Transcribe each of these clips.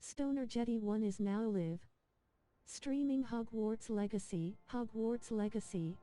Stoner Jetty 1 is now live. Streaming Hogwarts Legacy, Hogwarts Legacy.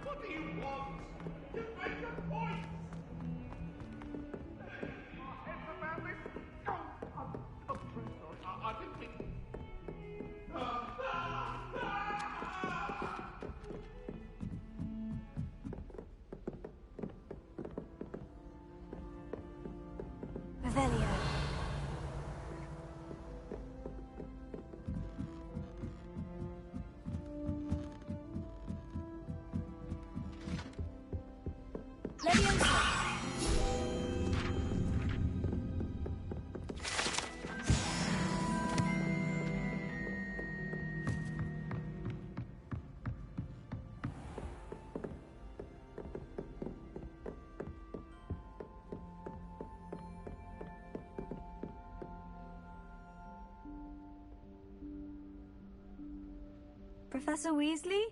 What do you want? Just make your point! Heads about this? I'm truly sorry. I didn't think... Revelio. Professor Weasley?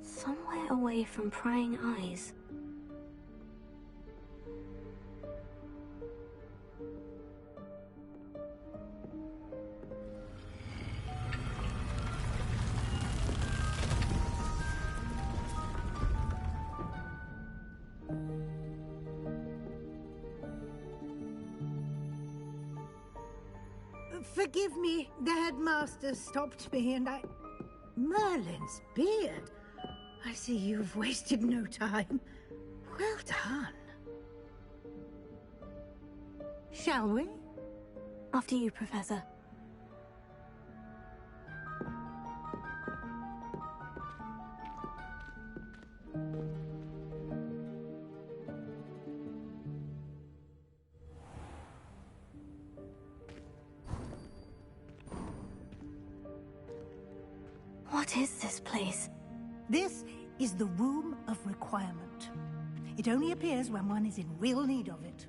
Somewhere away from prying eyes. Forgive me, the headmaster stopped me and I... Merlin's beard! I see you've wasted no time. Well done. Shall we? After you, Professor. What is this place? This is the Room of Requirement. It only appears when one is in real need of it.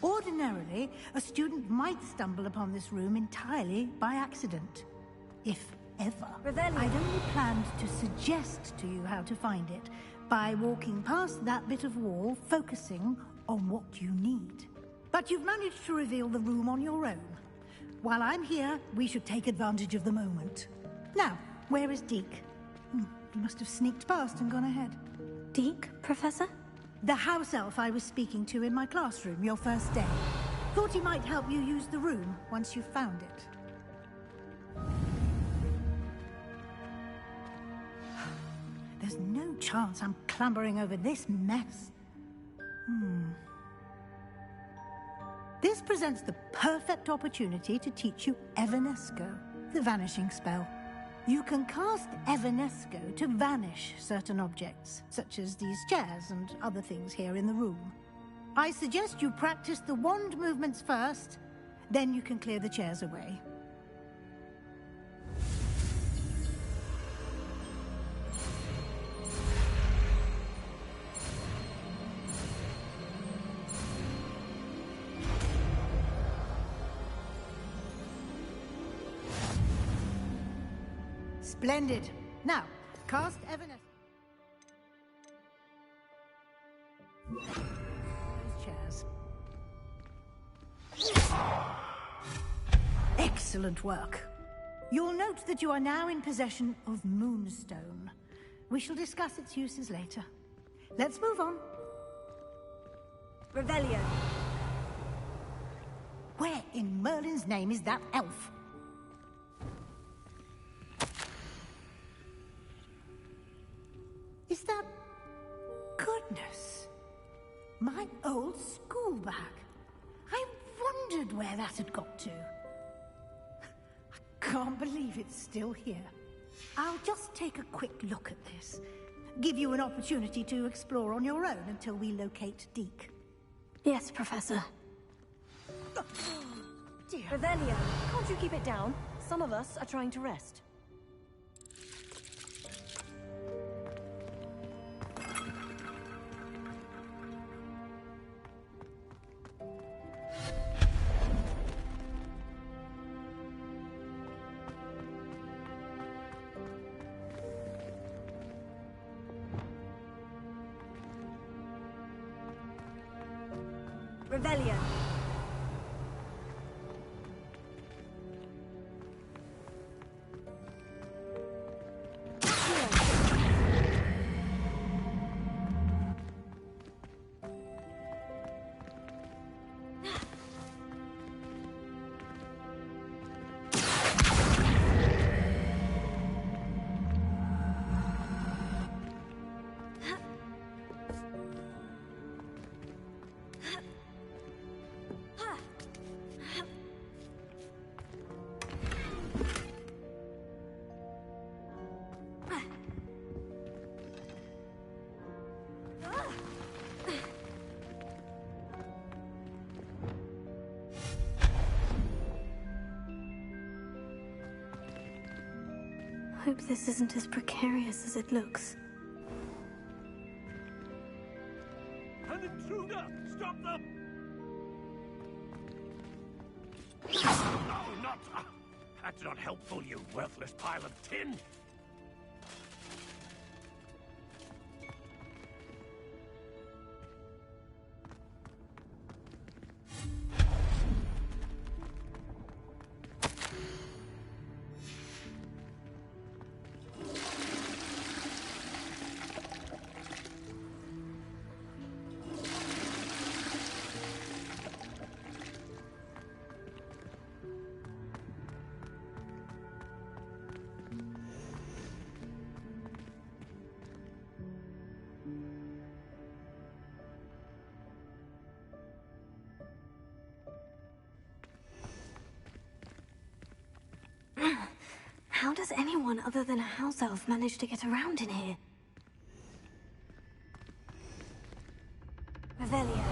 Ordinarily, a student might stumble upon this room entirely by accident. If ever. Revelio. I'd only planned to suggest to you how to find it by walking past that bit of wall, focusing on what you need. But you've managed to reveal the room on your own. While I'm here, we should take advantage of the moment. Now, where is Deke? He must have sneaked past and gone ahead. Deke, Professor? The house elf I was speaking to in my classroom your first day. Thought he might help you use the room once you've found it. There's no chance I'm clambering over this mess. This presents the perfect opportunity to teach you Evanesco, the vanishing spell. You can cast Evanesco to vanish certain objects, such as these chairs and other things here in the room. I suggest you practice the wand movements first, then you can clear the chairs away. Splendid. Now, cast Evanescence. Chairs. Excellent work. You'll note that you are now in possession of Moonstone. We shall discuss its uses later. Let's move on. Revelio. Where in Merlin's name is that elf? Is that... Goodness. My old school bag. I wondered where that had got to. I can't believe it's still here. I'll just take a quick look at this. Give you an opportunity to explore on your own until we locate Deke. Yes, Professor. Dear. Revelio, can't you keep it down? Some of us are trying to rest. Revelio. Hope this isn't as precarious as it looks. An intruder! Stop them! No, not... That's not helpful, you worthless pile of tin! How does anyone other than a house elf manage to get around in here? Revelio.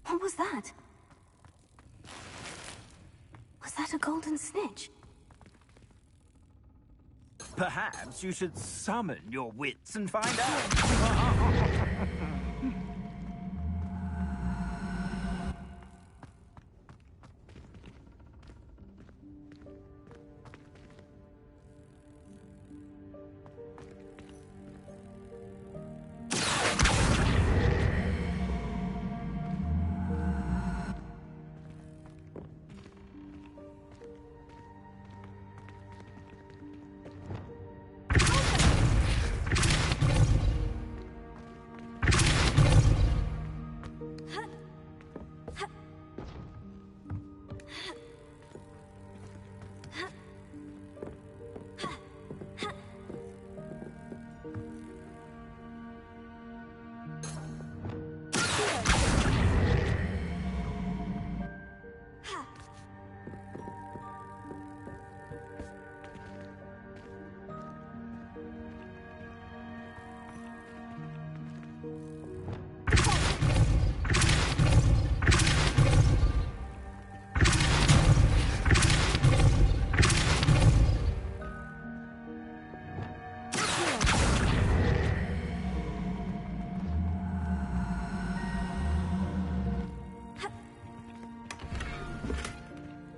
What was that? Was that a golden snitch? Perhaps you should summon your wits and find out.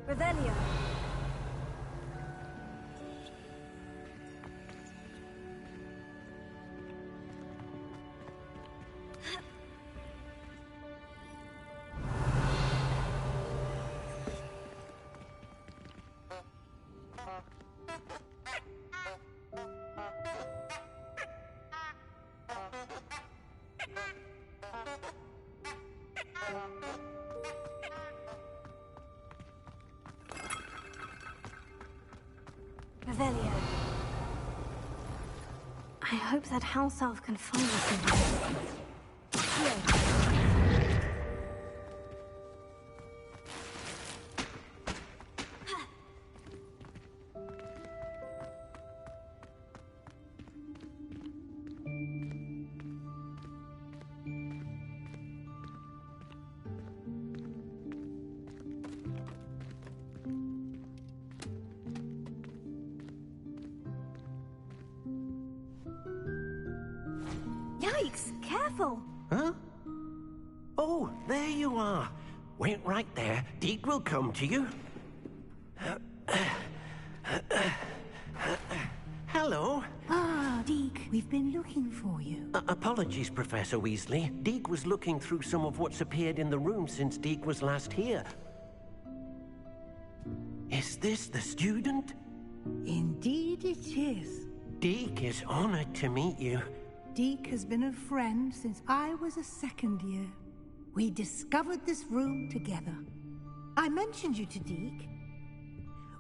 Revelio. Revelio. I hope that house elf can find us in here. Yikes! Careful! Huh? Oh, there you are. Wait right there. Deke will come to you. Hello. Ah, Deke, we've been looking for you. Apologies, Professor Weasley. Deke was looking through some of what's appeared in the room since Deke was last here. Is this the student? Indeed it is. Deke is honored to meet you. Deke has been a friend since I was a second year. We discovered this room together. I mentioned you to Deke.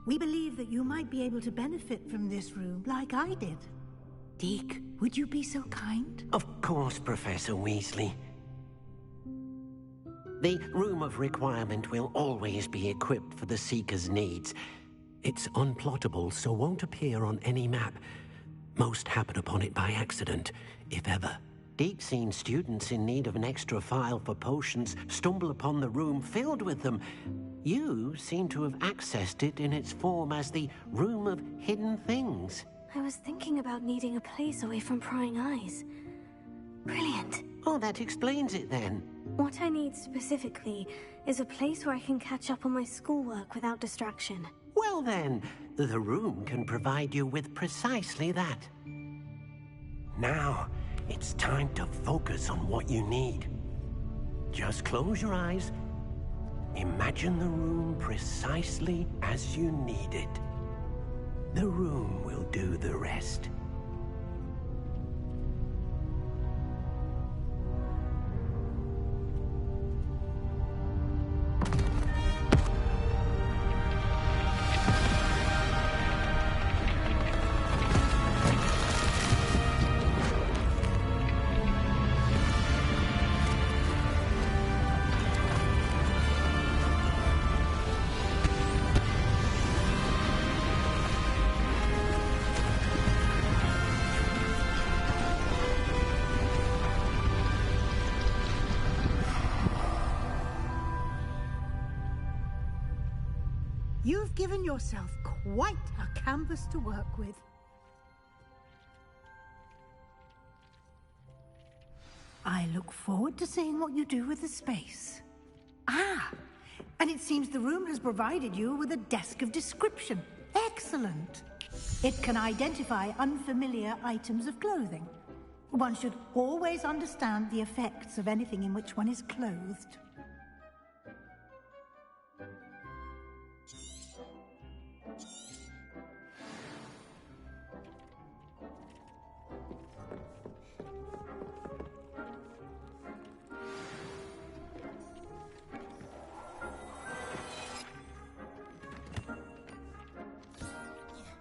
We believe that you might be able to benefit from this room like I did. Deke, would you be so kind? Of course, Professor Weasley. The Room of Requirement will always be equipped for the Seeker's needs. It's unplottable, so won't appear on any map. Most happen upon it by accident, if ever. Deke's seen students in need of an extra file for potions stumble upon the room filled with them. You seem to have accessed it in its form as the Room of Hidden Things. I was thinking about needing a place away from prying eyes. Brilliant. Oh, that explains it then. What I need specifically is a place where I can catch up on my schoolwork without distraction. Well then, the room can provide you with precisely that. Now, it's time to focus on what you need. Just close your eyes. Imagine the room precisely as you need it. The room will do the rest. You've given yourself quite a canvas to work with. I look forward to seeing what you do with the space. Ah, and it seems the room has provided you with a desk of description. Excellent. It can identify unfamiliar items of clothing. One should always understand the effects of anything in which one is clothed.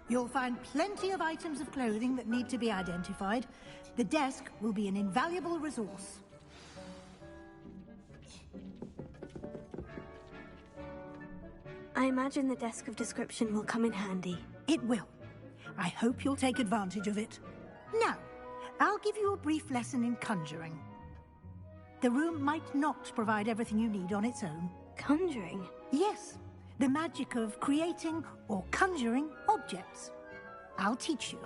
You'll find plenty of items of clothing that need to be identified. The desk will be an invaluable resource. I imagine the desk of description will come in handy. It will. I hope you'll take advantage of it. Now, I'll give you a brief lesson in conjuring. The room might not provide everything you need on its own. Conjuring? Yes, the magic of creating or conjuring objects. I'll teach you.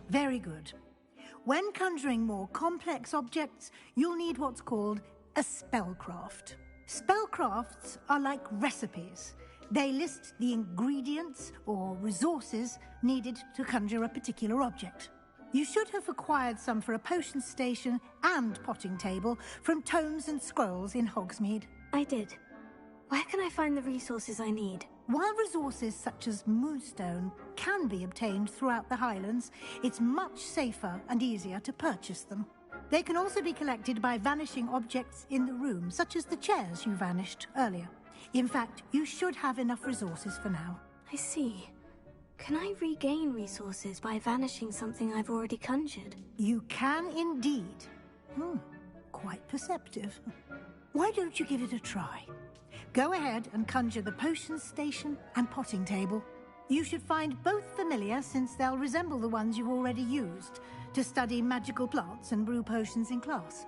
Very good. When conjuring more complex objects, you'll need what's called a spellcraft. Spellcrafts are like recipes. They list the ingredients or resources needed to conjure a particular object. You should have acquired some for a potion station and potting table from tomes and scrolls in Hogsmeade. I did. Where can I find the resources I need? While resources such as Moonstone can be obtained throughout the Highlands, it's much safer and easier to purchase them. They can also be collected by vanishing objects in the room, such as the chairs you vanished earlier. In fact, you should have enough resources for now. I see. Can I regain resources by vanishing something I've already conjured? You can indeed. Quite perceptive. Why don't you give it a try? Go ahead and conjure the potion station and potting table. You should find both familiar, since they'll resemble the ones you've already used to study magical plants and brew potions in class.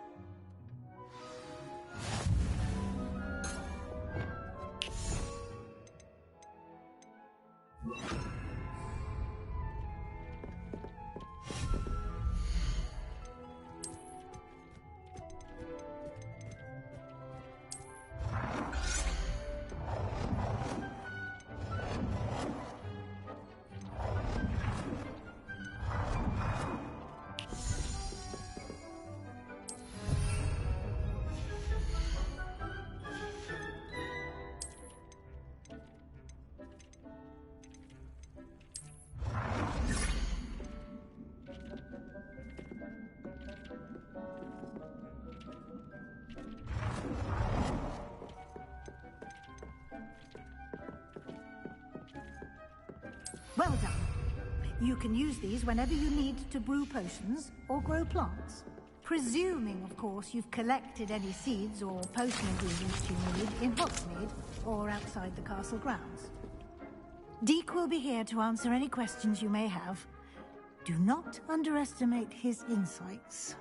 Well done. You can use these whenever you need to brew potions or grow plants. Presuming, of course, you've collected any seeds or potion ingredients you need in Hogsmeade or outside the castle grounds. Deek will be here to answer any questions you may have. Do not underestimate his insights.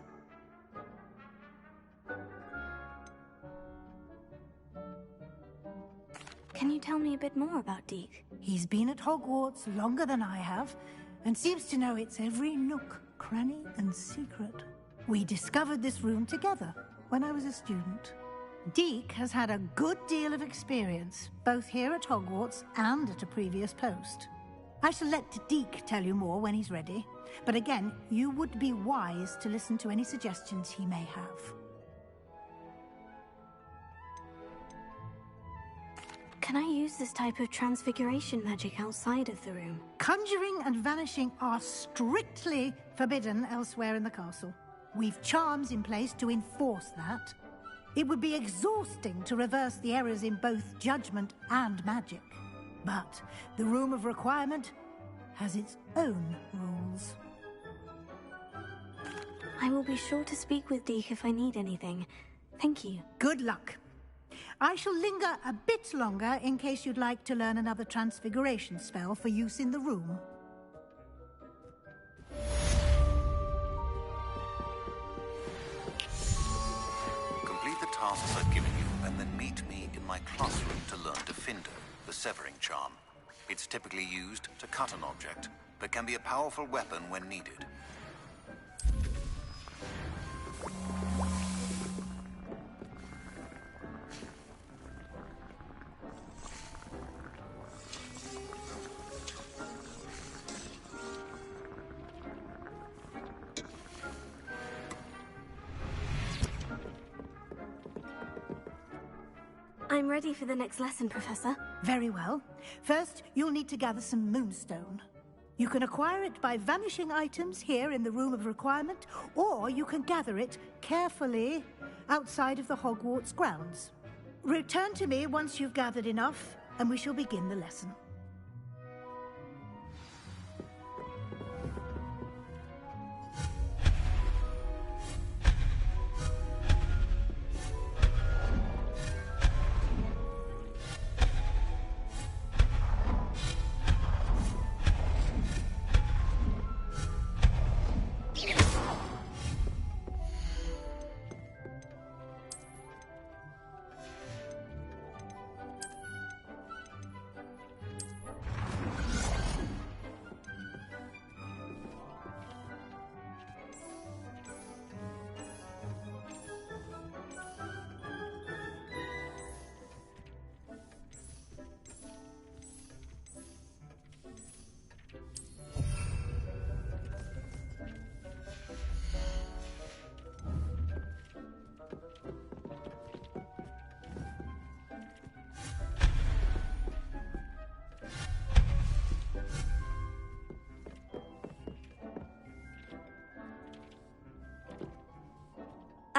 Can you tell me a bit more about Deek? He's been at Hogwarts longer than I have, and seems to know its every nook, cranny, and secret. We discovered this room together when I was a student. Deek has had a good deal of experience, both here at Hogwarts and at a previous post. I shall let Deek tell you more when he's ready, but again, you would be wise to listen to any suggestions he may have. Can I use this type of transfiguration magic outside of the room? Conjuring and vanishing are strictly forbidden elsewhere in the castle. We've charms in place to enforce that. It would be exhausting to reverse the errors in both judgment and magic. But the Room of Requirement has its own rules. I will be sure to speak with Deek if I need anything. Thank you. Good luck. I shall linger a bit longer in case you'd like to learn another transfiguration spell for use in the room. Complete the tasks I've given you, and then meet me in my classroom to learn Defindo, the severing charm. It's typically used to cut an object, but can be a powerful weapon when needed. I'm ready for the next lesson, Professor. Very well. First, you'll need to gather some Moonstone. You can acquire it by vanishing items here in the Room of Requirement, or you can gather it carefully outside of the Hogwarts grounds. Return to me once you've gathered enough, and we shall begin the lesson.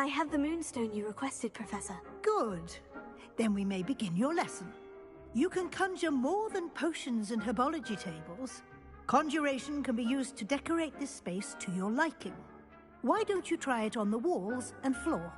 I have the moonstone you requested, Professor. Good. Then we may begin your lesson. You can conjure more than potions and herbology tables. Conjuration can be used to decorate this space to your liking. Why don't you try it on the walls and floor?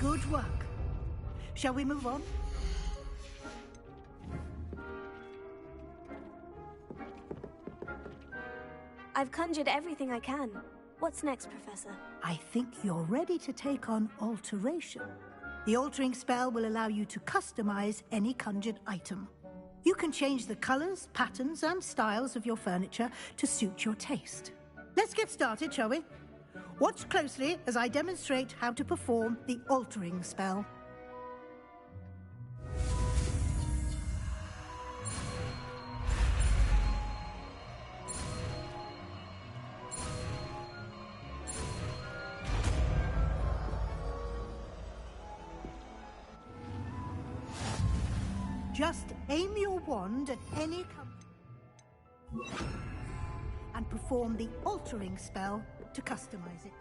Good work. Shall we move on? I've conjured everything I can. What's next, Professor? I think you're ready to take on alteration. The altering spell will allow you to customize any conjured item. You can change the colors, patterns, and styles of your furniture to suit your taste. Let's get started, shall we? Watch closely as I demonstrate how to perform the altering spell. Just aim your wand at any and perform the altering spell to customize it.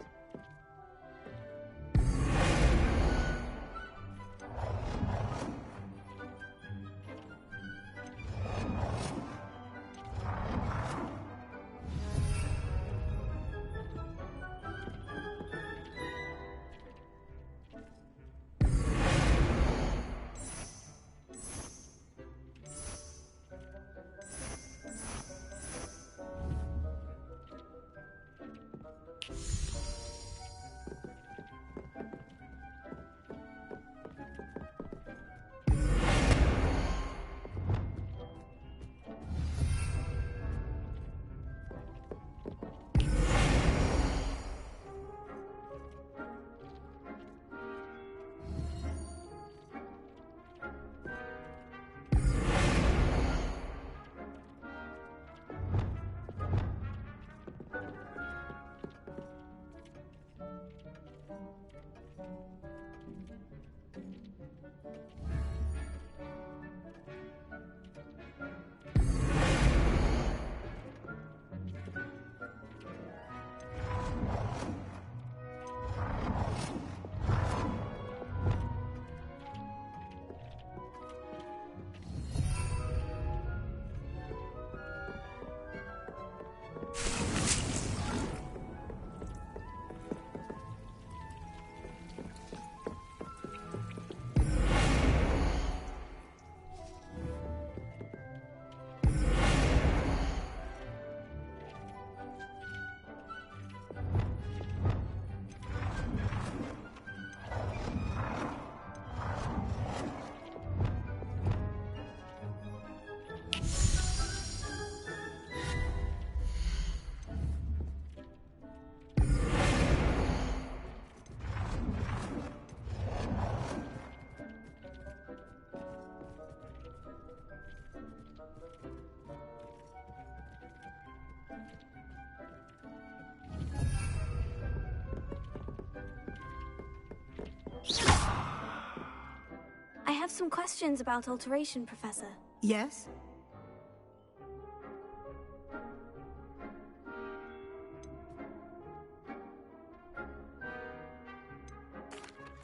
I have some questions about alteration, Professor. Yes?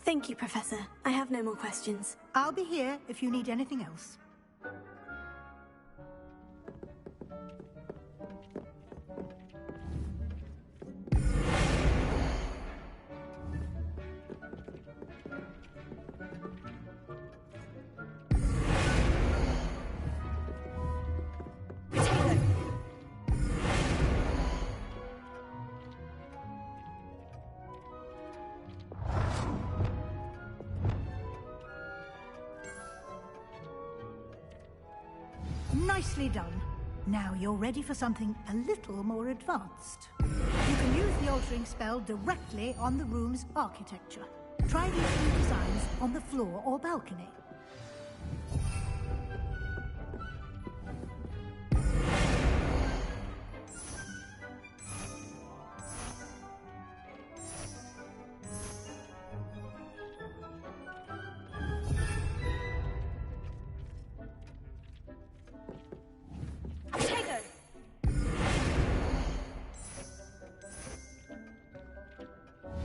Thank you, Professor. I have no more questions. I'll be here if you need anything else. Nicely done. Now you're ready for something a little more advanced. You can use the altering spell directly on the room's architecture. Try these new designs on the floor or balcony.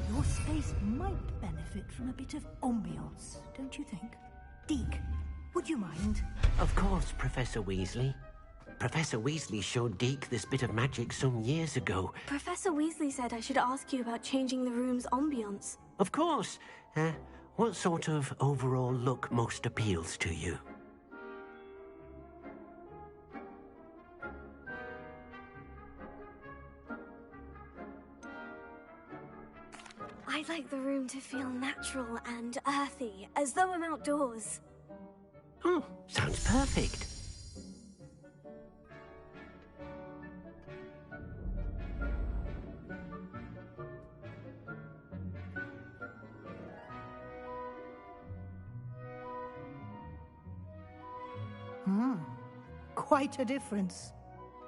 Your space might benefit from a bit of ambiance, don't you think? Deke, would you mind? Of course, Professor Weasley. Professor Weasley showed Deke this bit of magic some years ago. Professor Weasley said I should ask you about changing the room's ambience. Of course. What sort of overall look most appeals to you? I'd like the room to feel natural and earthy, as though I'm outdoors. Oh, sounds perfect. Quite a difference.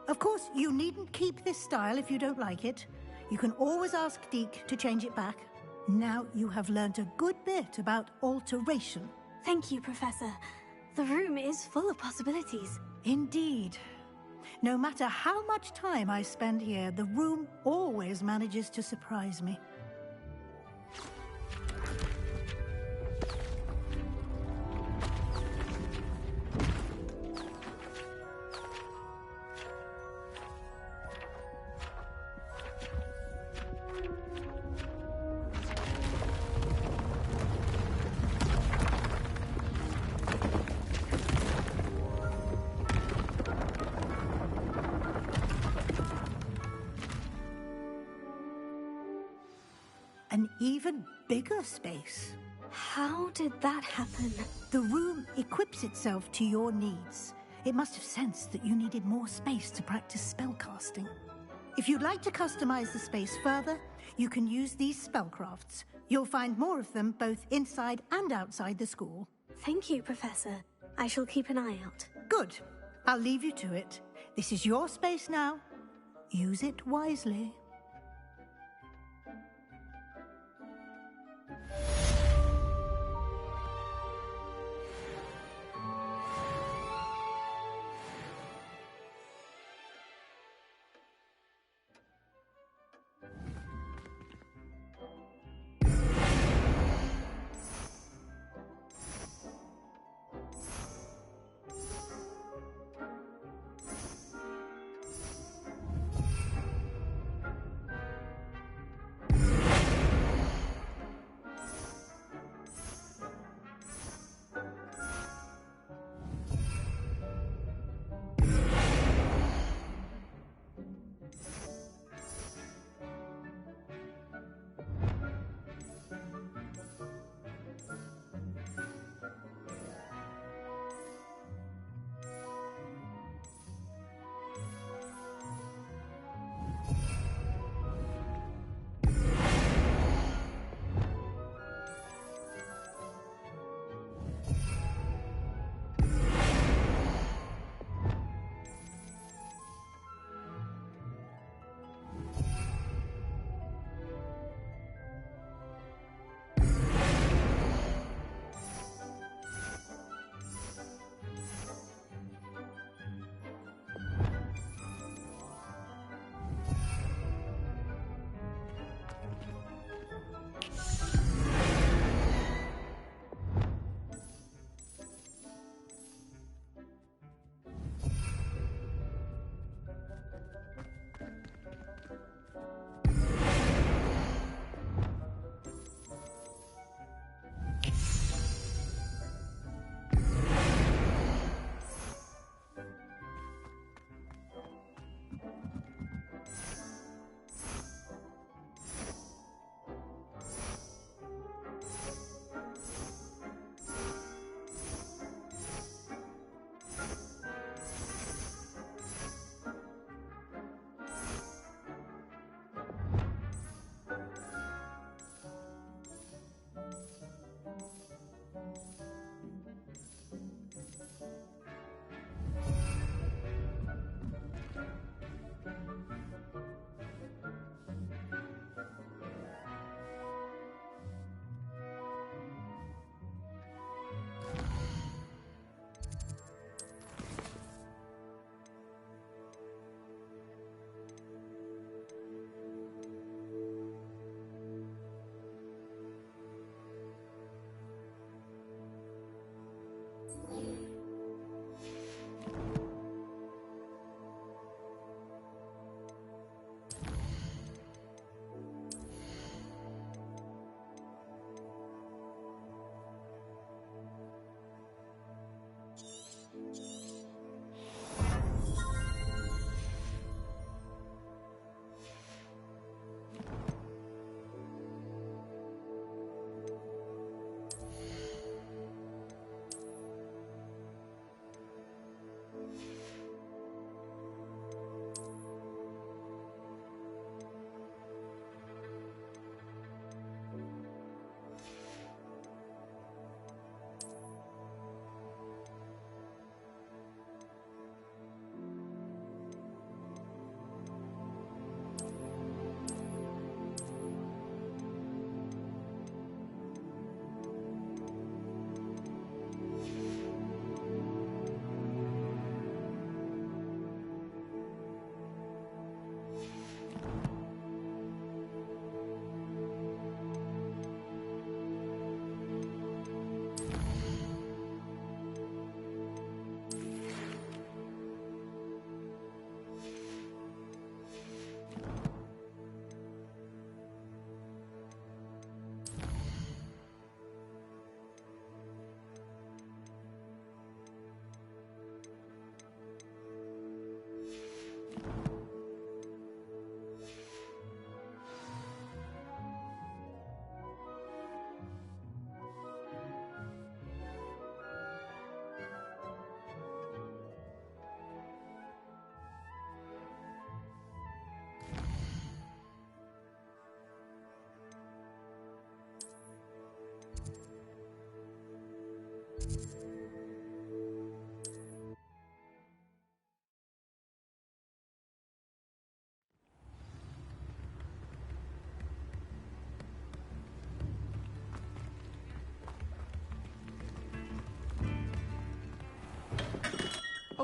Of course, you needn't keep this style if you don't like it. You can always ask Deke to change it back. Now you have learned a good bit about alteration. Thank you, Professor. The room is full of possibilities. Indeed. No matter how much time I spend here, the room always manages to surprise me. An even bigger space. How did that happen? The room equips itself to your needs. It must have sensed that you needed more space to practice spellcasting. If you'd like to customize the space further, you can use these spellcrafts. You'll find more of them both inside and outside the school. Thank you, Professor. I shall keep an eye out. Good. I'll leave you to it. This is your space now. Use it wisely.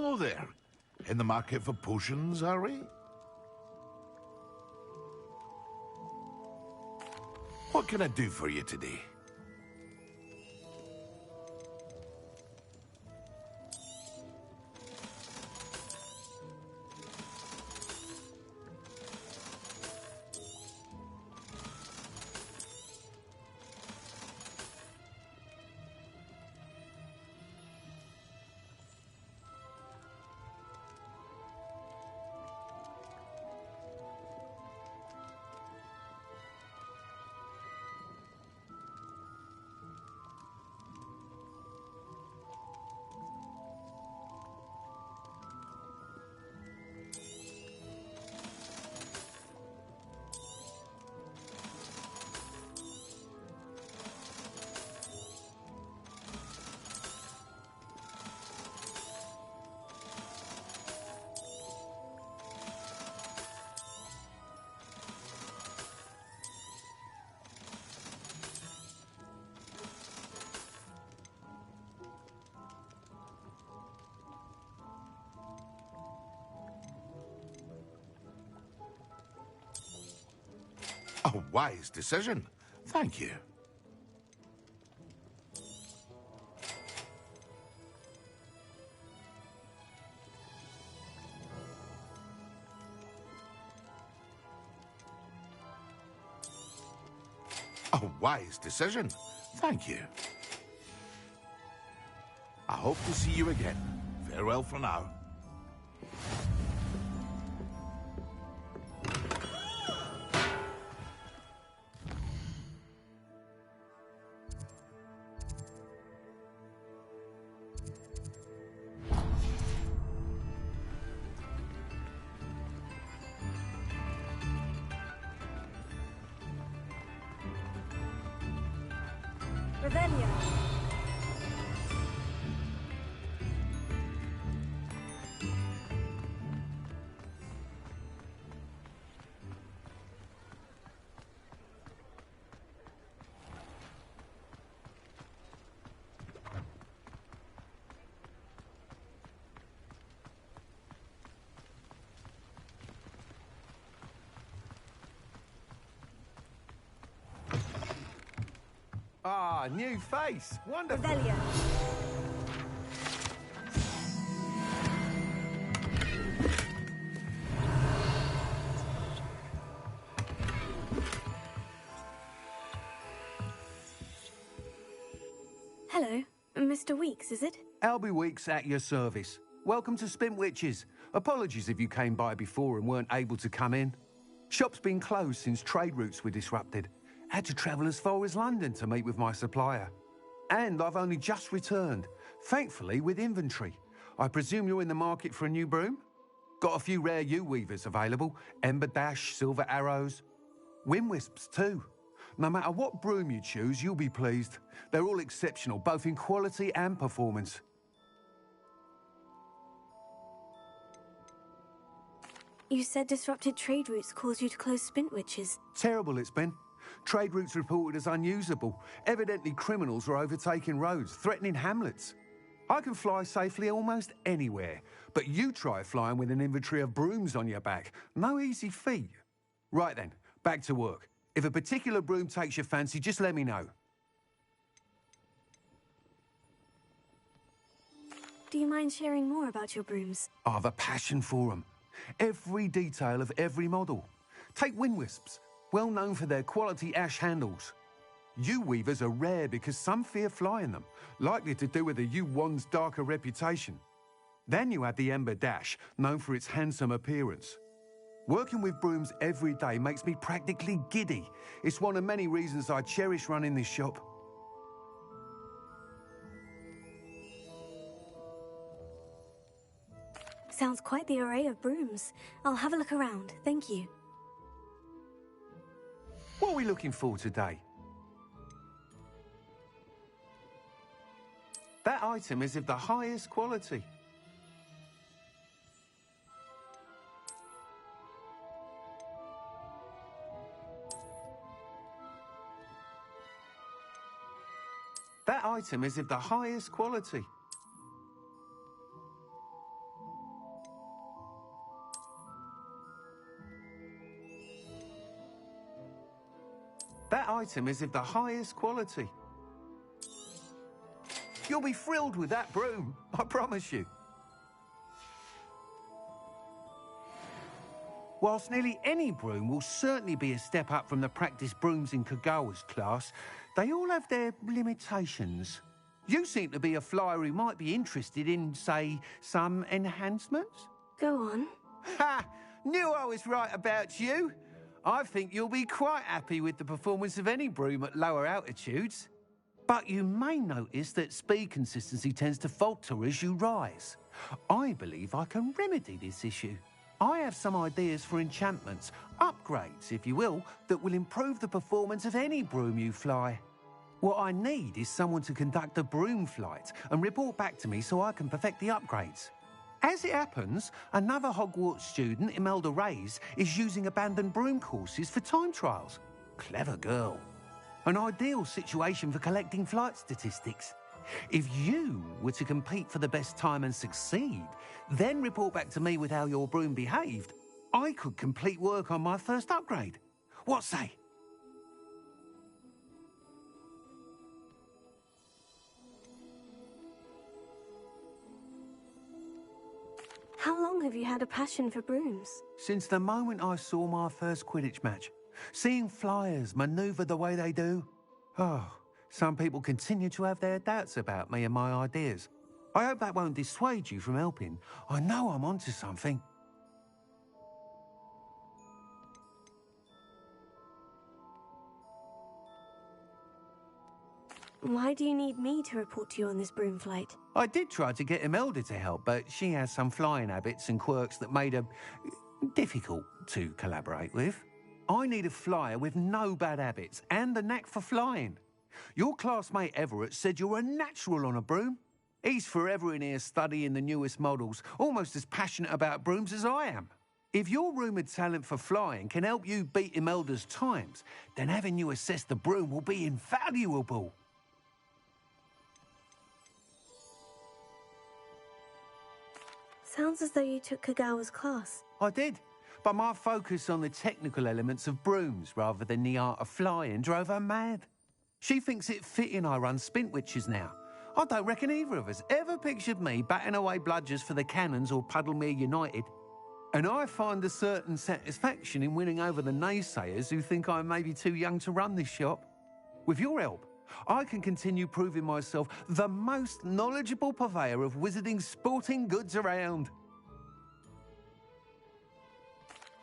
Hello there. In the market for potions, are we? What can I do for you today? A wise decision. Thank you. A wise decision. Thank you. I hope to see you again. Farewell for now. Revelio. Ah, new face. Wonderful. Revelio. Hello, Mr. Weeks, is it? Albie Weeks at your service. Welcome to Spintwitches. Apologies if you came by before and weren't able to come in. Shop's been closed since trade routes were disrupted. Had to travel as far as London to meet with my supplier. And I've only just returned, thankfully with inventory. I presume you're in the market for a new broom? Got a few rare U-weavers available. Ember Dash, Silver Arrows. Wind Wisps too. No matter what broom you choose, you'll be pleased. They're all exceptional, both in quality and performance. You said disrupted trade routes caused you to close Spintwitches. Terrible it's been. Trade routes reported as unusable. Evidently criminals were overtaking roads, threatening hamlets. I can fly safely almost anywhere, but you try flying with an inventory of brooms on your back. No easy feat. Right then, back to work. If a particular broom takes your fancy, just let me know. Do you mind sharing more about your brooms? I've a passion for them. Every detail of every model. Take Wind Wisps, well known for their quality ash handles. U-weavers are rare because some fear flying them, likely to do with the U-wand's darker reputation. Then you have the Ember Dash, known for its handsome appearance. Working with brooms every day makes me practically giddy. It's one of many reasons I cherish running this shop. Sounds quite the array of brooms. I'll have a look around, thank you. What are we looking for today? That item is of the highest quality. That item is of the highest quality. item is of the highest quality. You'll be thrilled with that broom, I promise you. Whilst nearly any broom will certainly be a step up from the practice brooms in Kagawa's class, they all have their limitations. You seem to be a flyer who might be interested in, say, some enhancements? Go on. Ha! Knew I was right about you. I think you'll be quite happy with the performance of any broom at lower altitudes. But you may notice that speed consistency tends to falter as you rise. I believe I can remedy this issue. I have some ideas for enchantments, upgrades, if you will, that will improve the performance of any broom you fly. What I need is someone to conduct a broom flight and report back to me so I can perfect the upgrades. As it happens, another Hogwarts student, Imelda Reyes, is using abandoned broom courses for time trials. Clever girl. An ideal situation for collecting flight statistics. If you were to compete for the best time and succeed, then report back to me with how your broom behaved, I could complete work on my first upgrade. What say? How long have you had a passion for brooms? Since the moment I saw my first Quidditch match. Seeing flyers manoeuvre the way they do. Oh, some people continue to have their doubts about me and my ideas. I hope that won't dissuade you from helping. I know I'm onto something. Why do you need me to report to you on this broom flight? I did try to get Imelda to help, but she has some flying habits and quirks that made her difficult to collaborate with. I need a flyer with no bad habits and the knack for flying. Your classmate Everett said you're a natural on a broom. He's forever in here studying the newest models, almost as passionate about brooms as I am. If your rumoured talent for flying can help you beat Imelda's times, then having you assess the broom will be invaluable. Sounds as though you took Kagawa's class. I did, but my focus on the technical elements of brooms rather than the art of flying drove her mad. She thinks it fitting I run Spintwitches now. I don't reckon either of us ever pictured me batting away bludgers for the Cannons or Puddlemere United. And I find a certain satisfaction in winning over the naysayers who think I'm maybe too young to run this shop. With your help, I can continue proving myself the most knowledgeable purveyor of wizarding sporting goods around.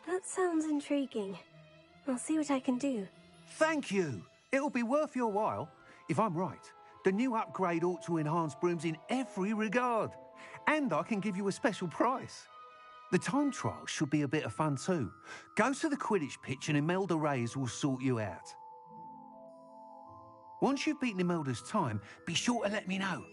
That sounds intriguing. I'll see what I can do. Thank you. It'll be worth your while. If I'm right, the new upgrade ought to enhance brooms in every regard. And I can give you a special price. The time trial should be a bit of fun too. Go to the Quidditch pitch and Imelda Reyes will sort you out. Once you've beaten Imelda's time, be sure to let me know.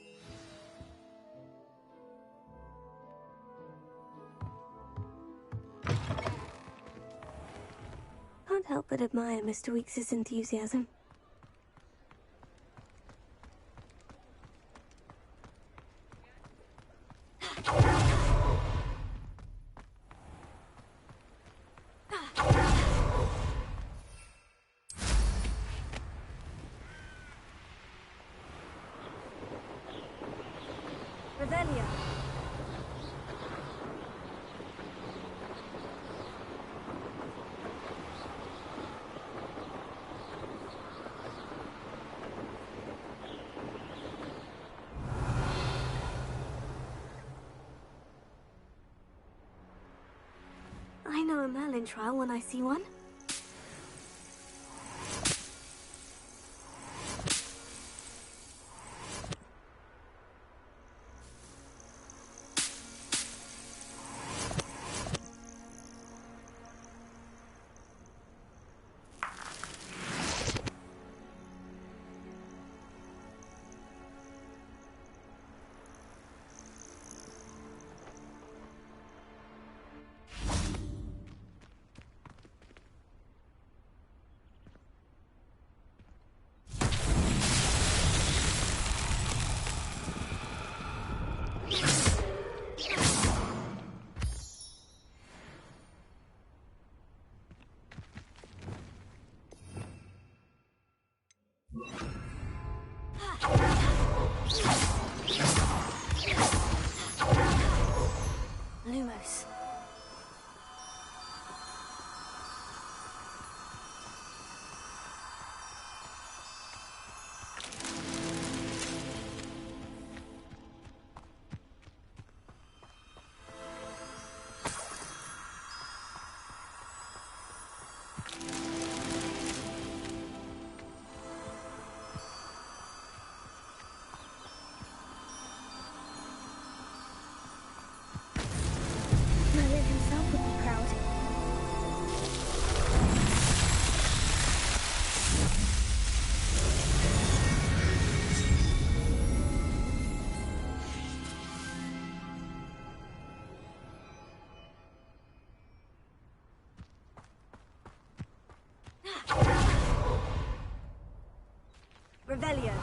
Can't help but admire Mr. Weekes' enthusiasm. Revelia. I know a Merlin trial when I see one. Lumos. Merlin himself would be proud. Revelio.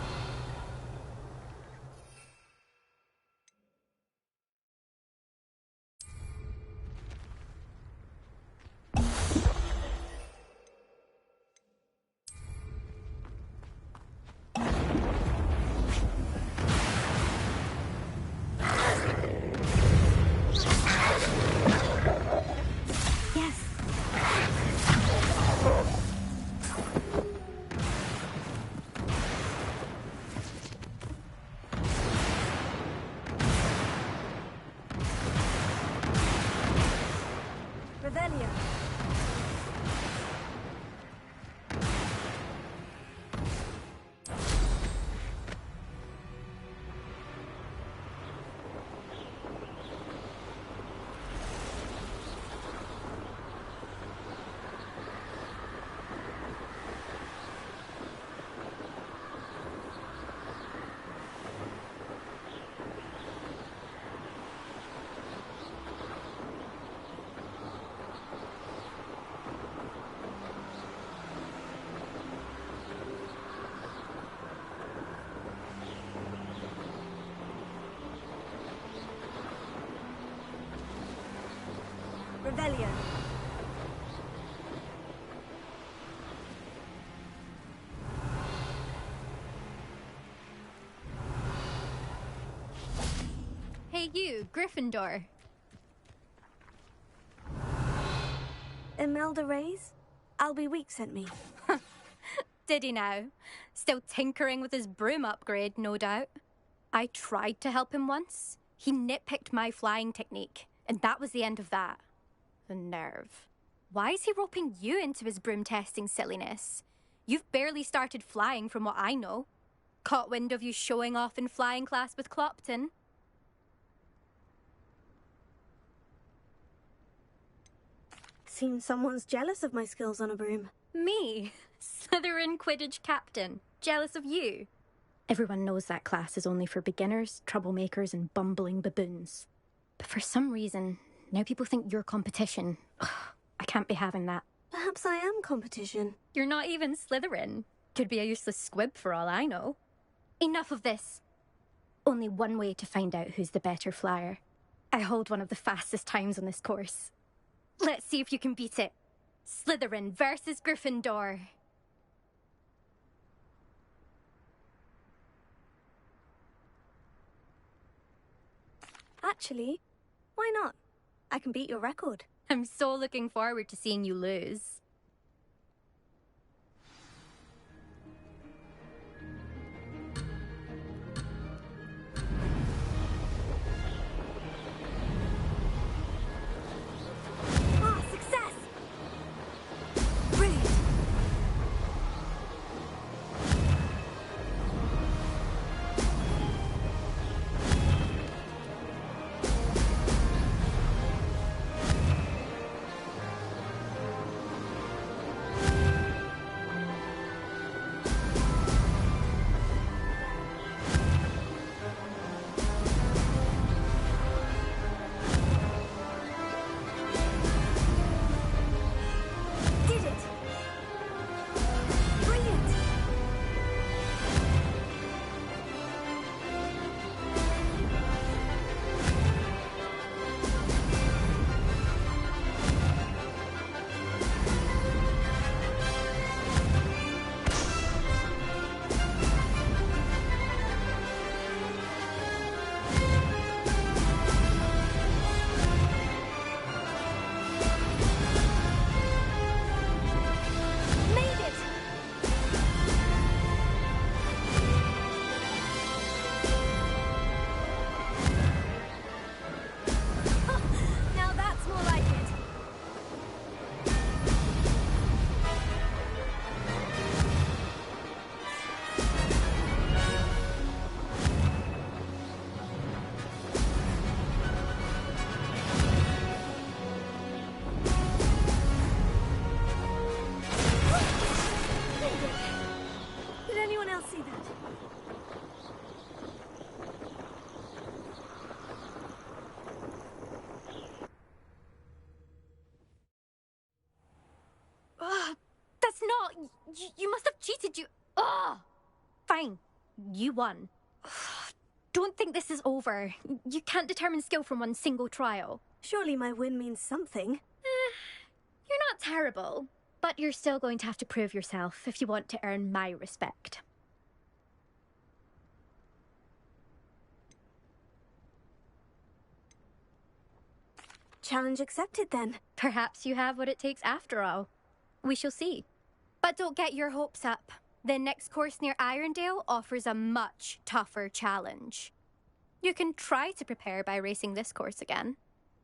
Revelio. Revelio. Hey you, Gryffindor. Imelda Reyes? Albie Week sent me. Did he now? Still tinkering with his broom upgrade, no doubt. I tried to help him once. He nitpicked my flying technique, and that was the end of that. The nerve. Why is he roping you into his broom testing silliness? You've barely started flying from what I know. Caught wind of you showing off in flying class with Clopton. Seems someone's jealous of my skills on a broom. Me? Slytherin Quidditch captain. Jealous of you? Everyone knows that class is only for beginners, troublemakers, and bumbling baboons. But for some reason, now people think you're competition. Ugh, I can't be having that. Perhaps I am competition. You're not even Slytherin. Could be a useless squib for all I know. Enough of this. Only one way to find out who's the better flyer. I hold one of the fastest times on this course. Let's see if you can beat it. Slytherin versus Gryffindor. Actually, why not? I can beat your record. I'm so looking forward to seeing you lose. Ah, success! Brilliant! You must have cheated, you... Oh! Fine. You won. Don't think this is over. You can't determine skill from one single trial. Surely my win means something. You're not terrible, but you're still going to have to prove yourself if you want to earn my respect. Challenge accepted, then. Perhaps you have what it takes after all. We shall see. But don't get your hopes up. The next course near Irondale offers a much tougher challenge. You can try to prepare by racing this course again.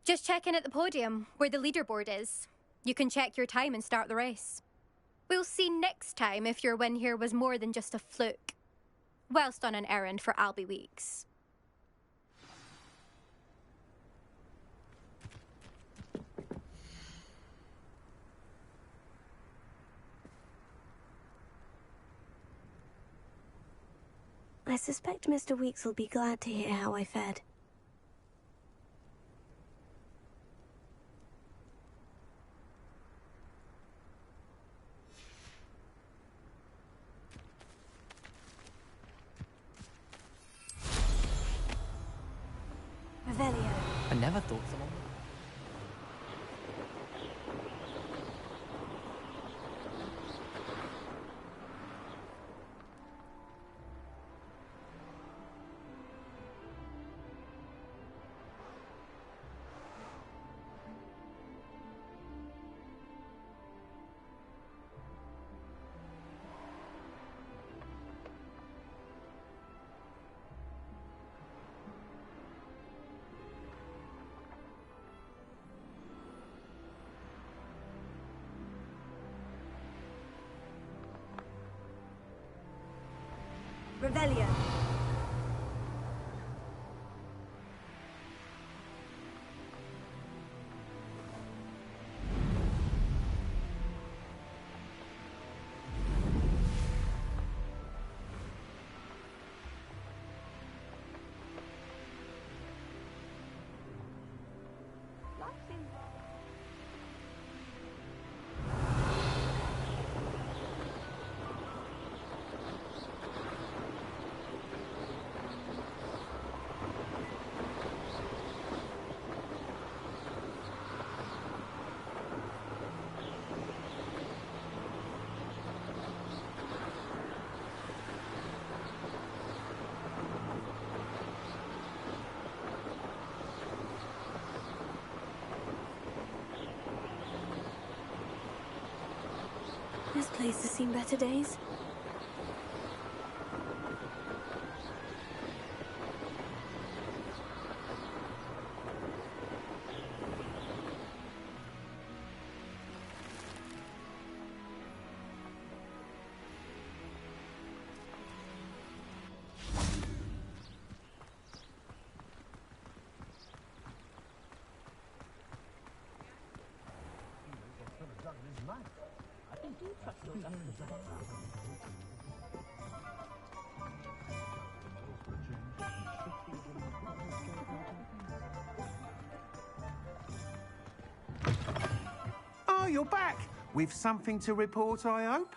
Just check in at the podium, where the leaderboard is. You can check your time and start the race. We'll see next time if your win here was more than just a fluke. Whilst on an errand for Albie Weeks. I suspect Mr. Weeks will be glad to hear how I fared. Revelio. I never thought someone would. Revelio. This place has seen better days. Oh, you're back! With something to report, I hope?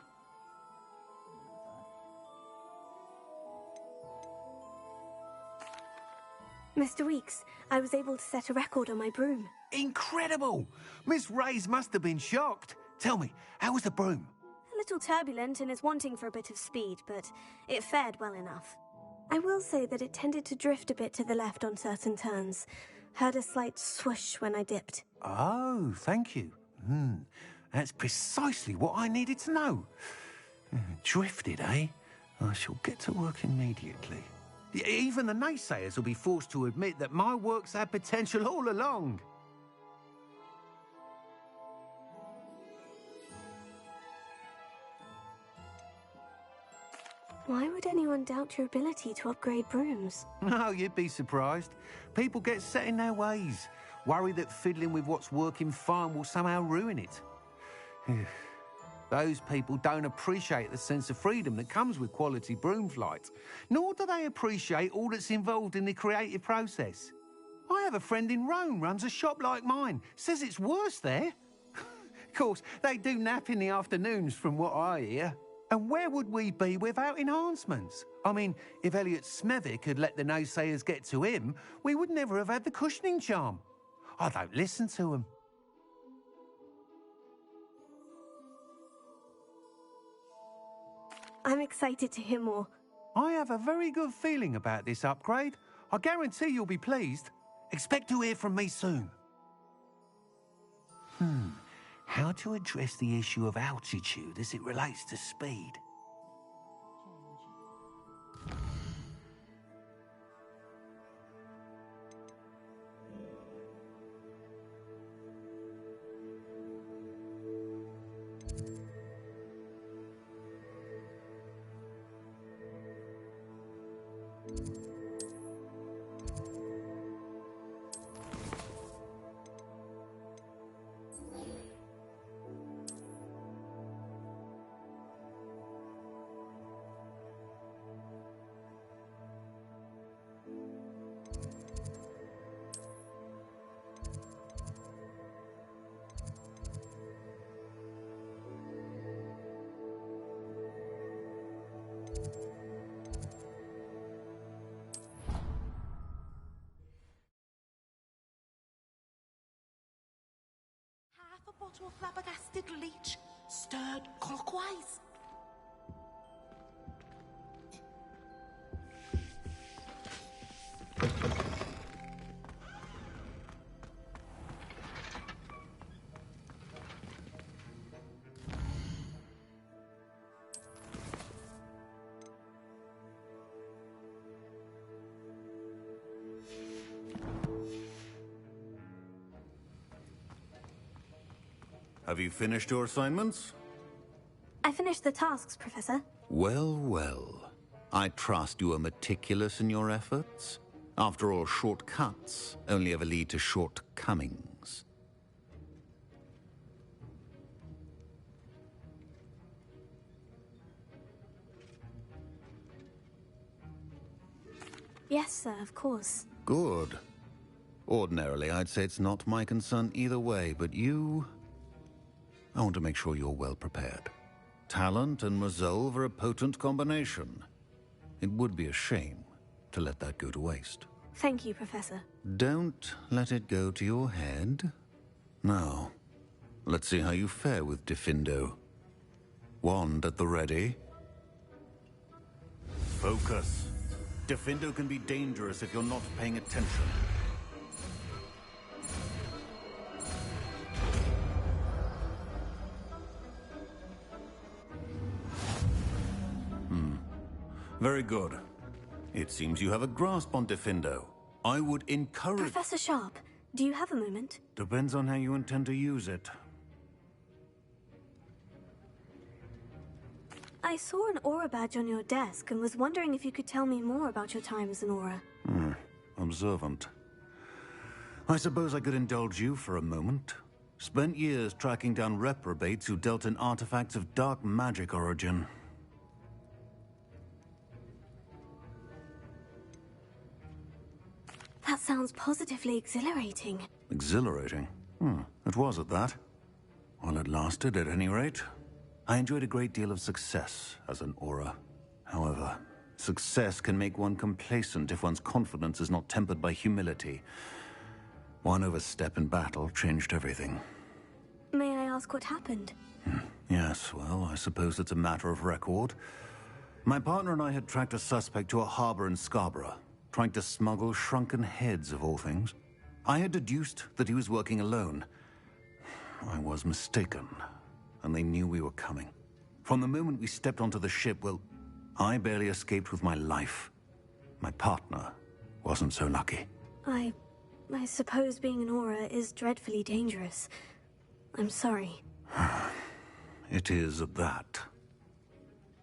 Mr. Weeks, I was able to set a record on my broom. Incredible! Miss Reyes must have been shocked. Tell me, how was the broom? A little turbulent and is wanting for a bit of speed, but it fared well enough. I will say that it tended to drift a bit to the left on certain turns. Heard a slight swoosh when I dipped. Oh, thank you. That's precisely what I needed to know. Drifted, eh? I shall get to work immediately. Even the naysayers will be forced to admit that my work's had potential all along. Why would anyone doubt your ability to upgrade brooms? No, you'd be surprised. People get set in their ways, worry that fiddling with what's working fine will somehow ruin it. Those people don't appreciate the sense of freedom that comes with quality broom flight, nor do they appreciate all that's involved in the creative process. I have a friend in Rome runs a shop like mine, says it's worse there. Of course, they do nap in the afternoons from what I hear. And where would we be without enhancements? I mean, if Elliot Smethwick had let the naysayers get to him, we would never have had the cushioning charm. I don't listen to them. I'm excited to hear more. I have a very good feeling about this upgrade. I guarantee you'll be pleased. Expect to hear from me soon. How to address the issue of altitude as it relates to speed? Half a bottle of flabbergasted leech, stirred clockwise. Have you finished your assignments? I finished the tasks, Professor. Well, well. I trust you are meticulous in your efforts. After all, shortcuts only ever lead to shortcomings. Yes, sir, of course. Good. Ordinarily, I'd say it's not my concern either way, but you... I want to make sure you're well prepared. Talent and resolve are a potent combination. It would be a shame to let that go to waste. Thank you, Professor. Don't let it go to your head. Now, let's see how you fare with Diffindo. Wand at the ready. Focus. Diffindo can be dangerous if you're not paying attention. Very good. It seems you have a grasp on Diffindo. I would encourage... Professor Sharp, do you have a moment? Depends on how you intend to use it. I saw an aura badge on your desk and was wondering if you could tell me more about your time as an aura. Observant. I suppose I could indulge you for a moment. Spent years tracking down reprobates who dealt in artifacts of dark magic origin. That sounds positively exhilarating. Exhilarating? It was at that. While it lasted, at any rate. I enjoyed a great deal of success as an aura. However, success can make one complacent if one's confidence is not tempered by humility. One overstep in battle changed everything. May I ask what happened? Yes, well, I suppose it's a matter of record. My partner and I had tracked a suspect to a harbor in Scarborough, trying to smuggle shrunken heads of all things. I had deduced that he was working alone. I was mistaken, and they knew we were coming. From the moment we stepped onto the ship, well, I barely escaped with my life. My partner wasn't so lucky. I suppose being an aura is dreadfully dangerous. I'm sorry. It is at that.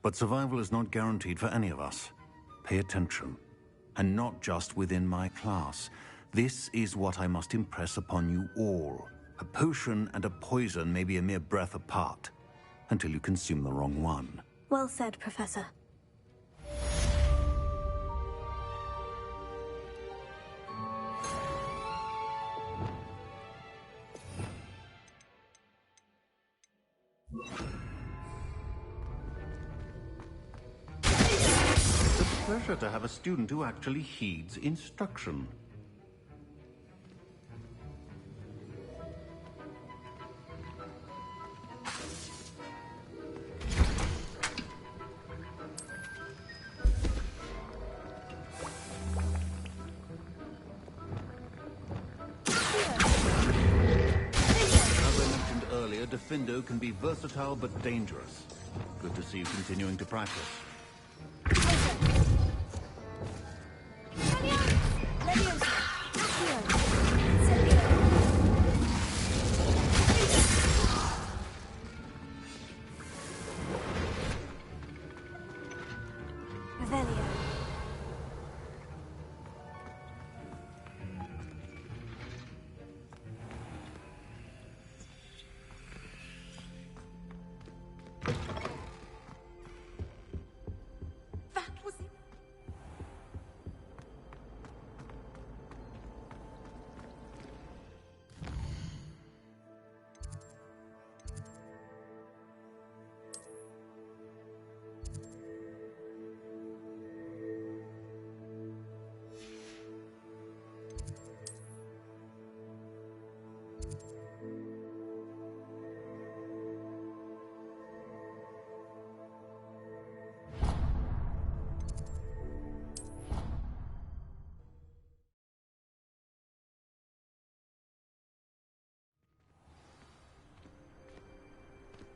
But survival is not guaranteed for any of us. Pay attention. And not just within my class. This is what I must impress upon you all. A potion and a poison may be a mere breath apart, until you consume the wrong one. Well said, Professor. pleasure to have a student who actually heeds instruction. Defendo can be versatile but dangerous. Good to see you continuing to practice.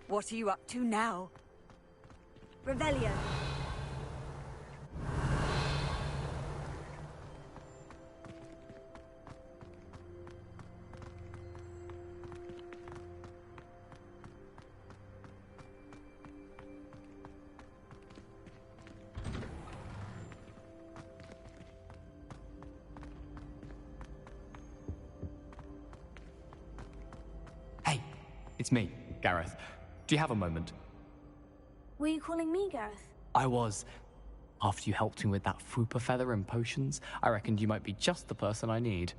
What are you up to now? Revelio. Hey, it's me, Gareth. Do you have a moment? Were you calling me, Gareth? I was. After you helped me with that Fupa feather and potions, I reckoned you might be just the person I need.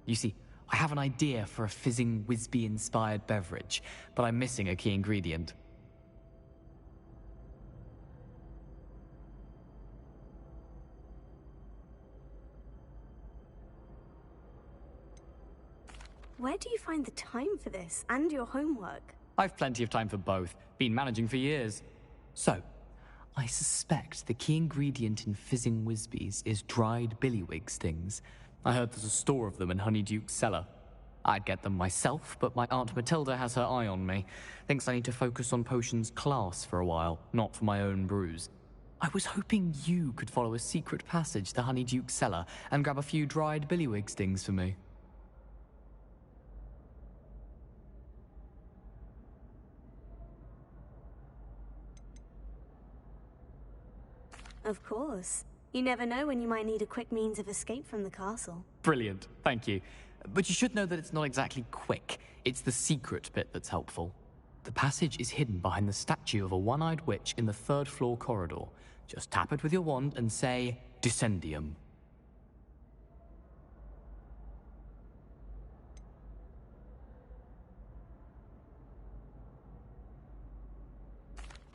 You see, I have an idea for a fizzing Whizbee-inspired beverage, but I'm missing a key ingredient. Where do you find the time for this, and your homework? I've plenty of time for both. Been managing for years. So, I suspect the key ingredient in fizzing Whizbees is dried billywig stings. I heard there's a store of them in Honeyduke's cellar. I'd get them myself, but my Aunt Matilda has her eye on me. Thinks I need to focus on potions class for a while, not for my own brews. I was hoping you could follow a secret passage to Honeyduke's cellar and grab a few dried billywig stings for me. Of course. You never know when you might need a quick means of escape from the castle. Brilliant, thank you. But you should know that it's not exactly quick. It's the secret bit that's helpful. The passage is hidden behind the statue of a one-eyed witch in the third-floor corridor. Just tap it with your wand and say, Descendium.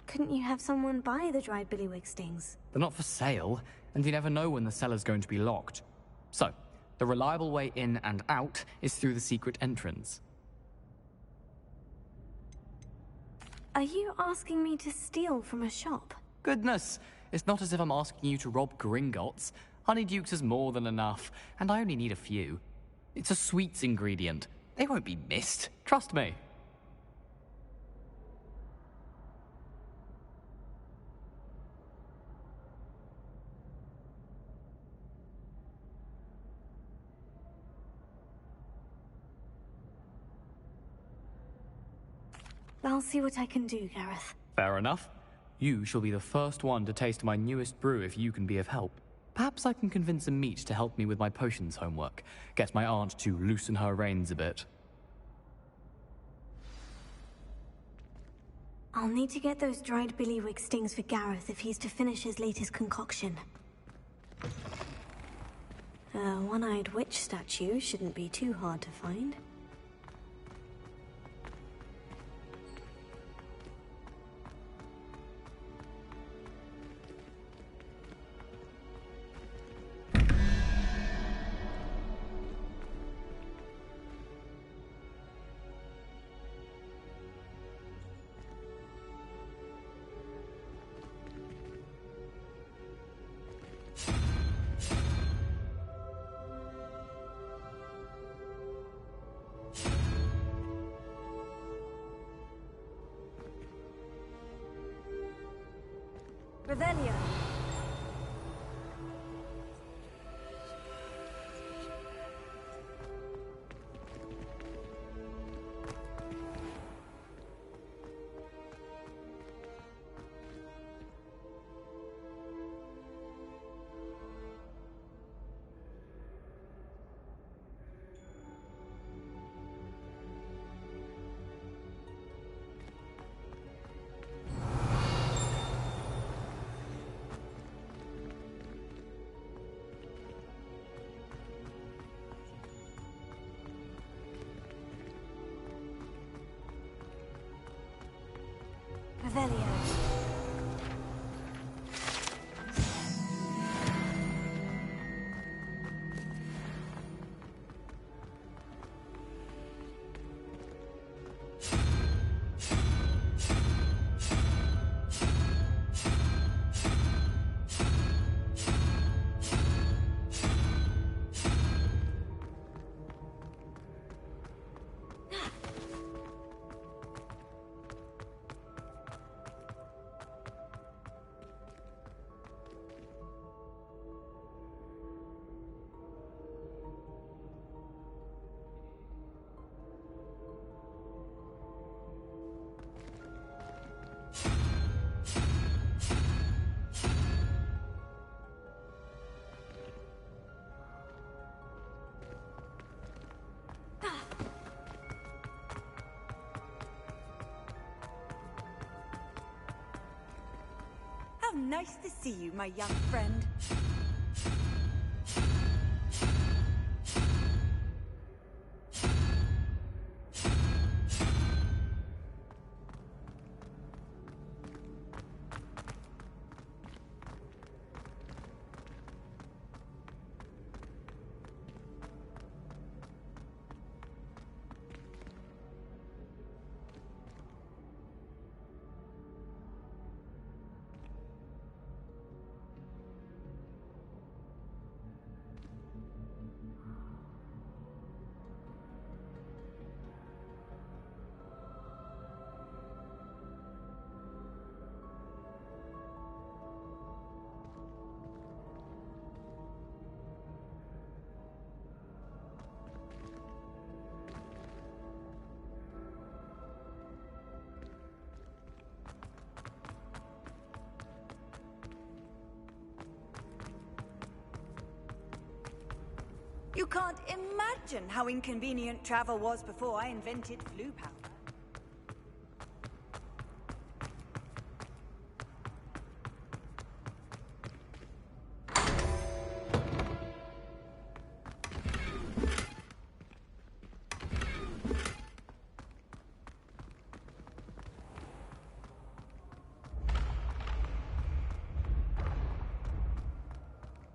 Couldn't you have someone buy the dried billywig stings? They're not for sale, and you never know when the cellar's going to be locked. So, the reliable way in and out is through the secret entrance. Are you asking me to steal from a shop? Goodness, it's not as if I'm asking you to rob Gringotts. Honeyduke's is more than enough, and I only need a few. It's a sweets ingredient. They won't be missed, trust me. I'll see what I can do, Gareth. Fair enough. You shall be the first one to taste my newest brew if you can be of help. Perhaps I can convince a meat to help me with my potions homework. Get my aunt to loosen her reins a bit. I'll need to get those dried billywig stings for Gareth if he's to finish his latest concoction. A one-eyed witch statue shouldn't be too hard to find. Revelio. Revelio. How nice to see you, my young friend. You can't imagine how inconvenient travel was before I invented flu powder.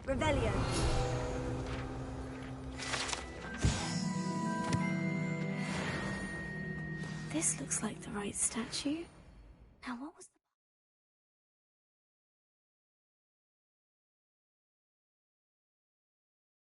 Revelio. This looks like the right statue. Now, what was